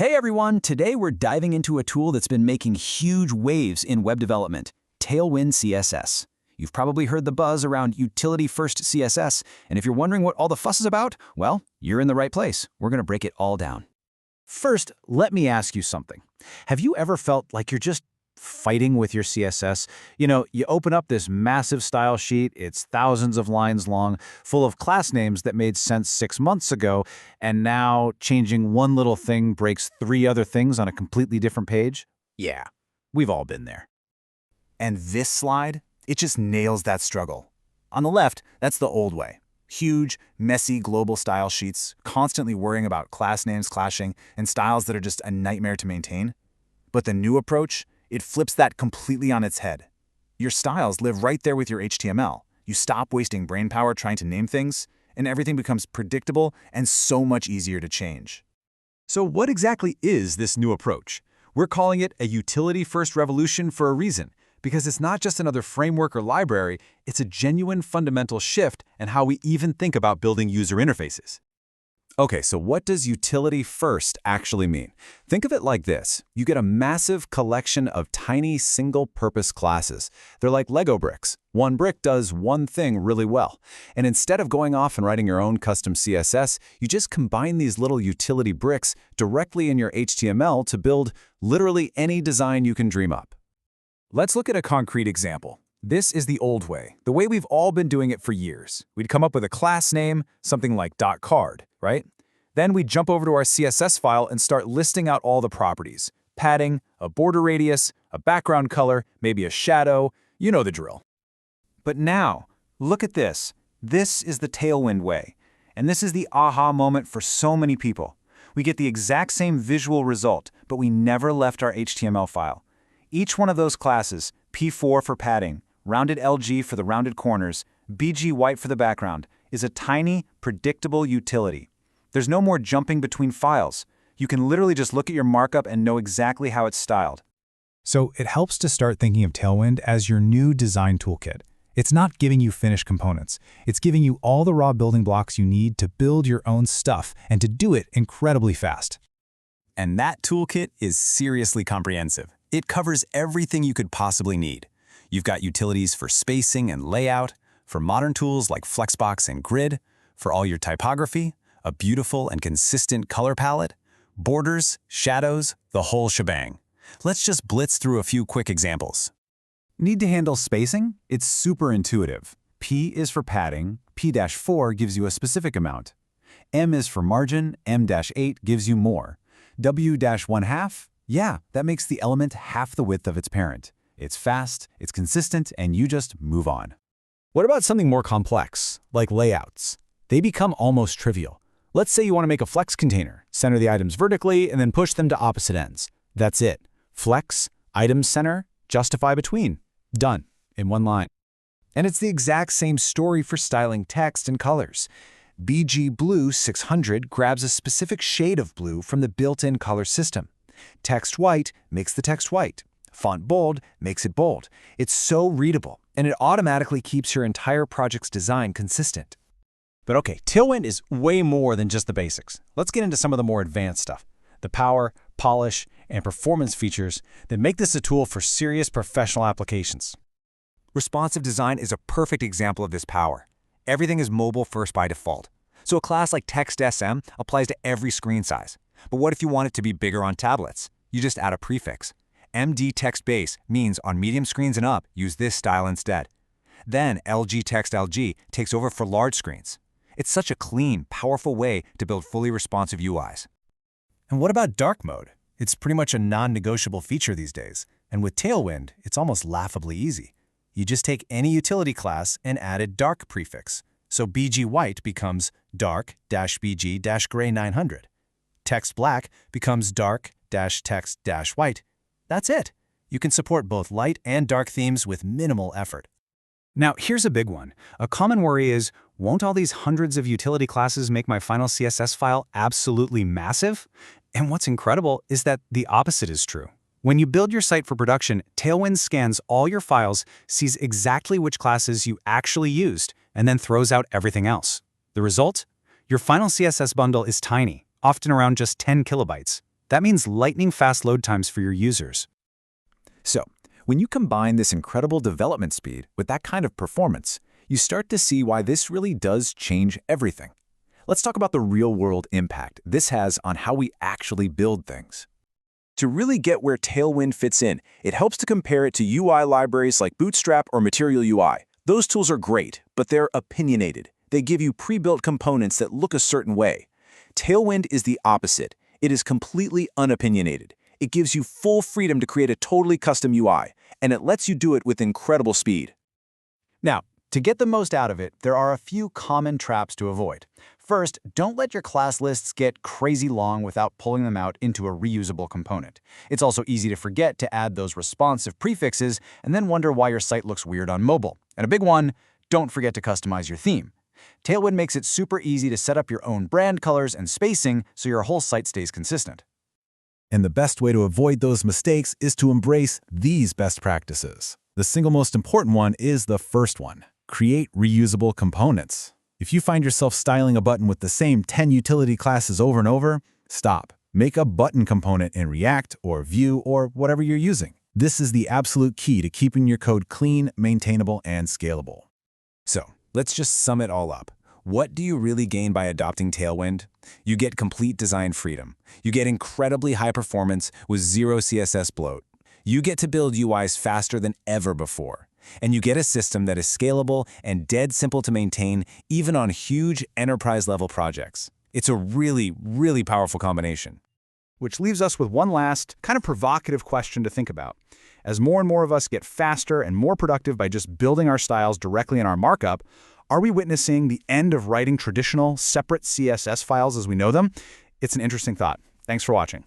Hey everyone, today we're diving into a tool that's been making huge waves in web development, Tailwind CSS. You've probably heard the buzz around utility-first CSS, and if you're wondering what all the fuss is about, well, you're in the right place. We're going to break it all down. First, let me ask you something. Have you ever felt like you're just fighting with your CSS? You open up this massive style sheet, it's thousands of lines long, full of class names that made sense 6 months ago, and now changing one little thing breaks 3 other things on a completely different page? Yeah, we've all been there. And this slide, it just nails that struggle. On the left, that's the old way. Huge, messy global style sheets, constantly worrying about class names clashing and styles that are just a nightmare to maintain. But the new approach, it flips that completely on its head. Your styles live right there with your HTML. You stop wasting brainpower trying to name things, and everything becomes predictable and so much easier to change. So what exactly is this new approach? We're calling it a utility-first revolution for a reason, because it's not just another framework or library, it's a genuine fundamental shift in how we even think about building user interfaces. Okay, so what does utility first actually mean? Think of it like this. You get a massive collection of tiny single-purpose classes. They're like Lego bricks. One brick does one thing really well. And instead of going off and writing your own custom CSS, you just combine these little utility bricks directly in your HTML to build literally any design you can dream up. Let's look at a concrete example. This is the old way, the way we've all been doing it for years. We'd come up with a class name, something like .card, right? Then we'd jump over to our CSS file and start listing out all the properties. Padding, a border radius, a background color, maybe a shadow, you know the drill. But now, look at this. This is the Tailwind way. And this is the aha moment for so many people. We get the exact same visual result, but we never left our HTML file. Each one of those classes, P4 for padding, rounded LG for the rounded corners, BG white for the background, is a tiny, predictable utility. There's no more jumping between files. You can literally just look at your markup and know exactly how it's styled. So it helps to start thinking of Tailwind as your new design toolkit. It's not giving you finished components. It's giving you all the raw building blocks you need to build your own stuff and to do it incredibly fast. And that toolkit is seriously comprehensive. It covers everything you could possibly need. You've got utilities for spacing and layout, for modern tools like Flexbox and Grid, for all your typography, a beautiful and consistent color palette, borders, shadows, the whole shebang. Let's just blitz through a few quick examples. Need to handle spacing? It's super intuitive. P is for padding, P-4 gives you a specific amount. M is for margin, M-8 gives you more. W-1/2? Yeah, that makes the element half the width of its parent. It's fast, it's consistent, and you just move on. What about something more complex, like layouts? They become almost trivial. Let's say you want to make a flex container, center the items vertically, and then push them to opposite ends. That's it. Flex, item center, justify between. Done, in one line. And it's the exact same story for styling text and colors. BG Blue 600 grabs a specific shade of blue from the built-in color system. Text white makes the text white. Font bold makes it bold. It's so readable, and it automatically keeps your entire project's design consistent. But okay, Tailwind is way more than just the basics. Let's get into some of the more advanced stuff. The power, polish, and performance features that make this a tool for serious professional applications. Responsive design is a perfect example of this power. Everything is mobile first by default. So a class like TextSM applies to every screen size. But what if you want it to be bigger on tablets? You just add a prefix. MD Text Base means on medium screens and up, use this style instead. Then LG Text LG takes over for large screens. It's such a clean, powerful way to build fully responsive UIs. And what about dark mode? It's pretty much a non-negotiable feature these days. And with Tailwind, it's almost laughably easy. You just take any utility class and add a dark prefix. So BG white becomes dark-BG-gray 900. Text black becomes dark-text-white. That's it. You can support both light and dark themes with minimal effort. Now, here's a big one. A common worry is, won't all these hundreds of utility classes make my final CSS file absolutely massive? And what's incredible is that the opposite is true. When you build your site for production, Tailwind scans all your files, sees exactly which classes you actually used, and then throws out everything else. The result? Your final CSS bundle is tiny, often around just 10 kilobytes. That means lightning-fast load times for your users. So, when you combine this incredible development speed with that kind of performance, you start to see why this really does change everything. Let's talk about the real-world impact this has on how we actually build things. To really get where Tailwind fits in, it helps to compare it to UI libraries like Bootstrap or Material UI. Those tools are great, but they're opinionated. They give you pre-built components that look a certain way. Tailwind is the opposite. It is completely unopinionated. It gives you full freedom to create a totally custom UI, and it lets you do it with incredible speed. Now, to get the most out of it, there are a few common traps to avoid. First, don't let your class lists get crazy long without pulling them out into a reusable component. It's also easy to forget to add those responsive prefixes and then wonder why your site looks weird on mobile. And a big one, don't forget to customize your theme. Tailwind makes it super easy to set up your own brand colors and spacing so your whole site stays consistent. And the best way to avoid those mistakes is to embrace these best practices. The single most important one is the first one. Create reusable components. If you find yourself styling a button with the same 10 utility classes over and over, stop. Make a button component in React or Vue or whatever you're using. This is the absolute key to keeping your code clean, maintainable, and scalable. So, let's just sum it all up. What do you really gain by adopting Tailwind? You get complete design freedom. You get incredibly high performance with zero CSS bloat. You get to build UIs faster than ever before. And you get a system that is scalable and dead simple to maintain, even on huge enterprise-level projects. It's a really, really powerful combination. Which leaves us with one last, kind of provocative question to think about. As more and more of us get faster and more productive by just building our styles directly in our markup, are we witnessing the end of writing traditional, separate CSS files as we know them? It's an interesting thought. Thanks for watching.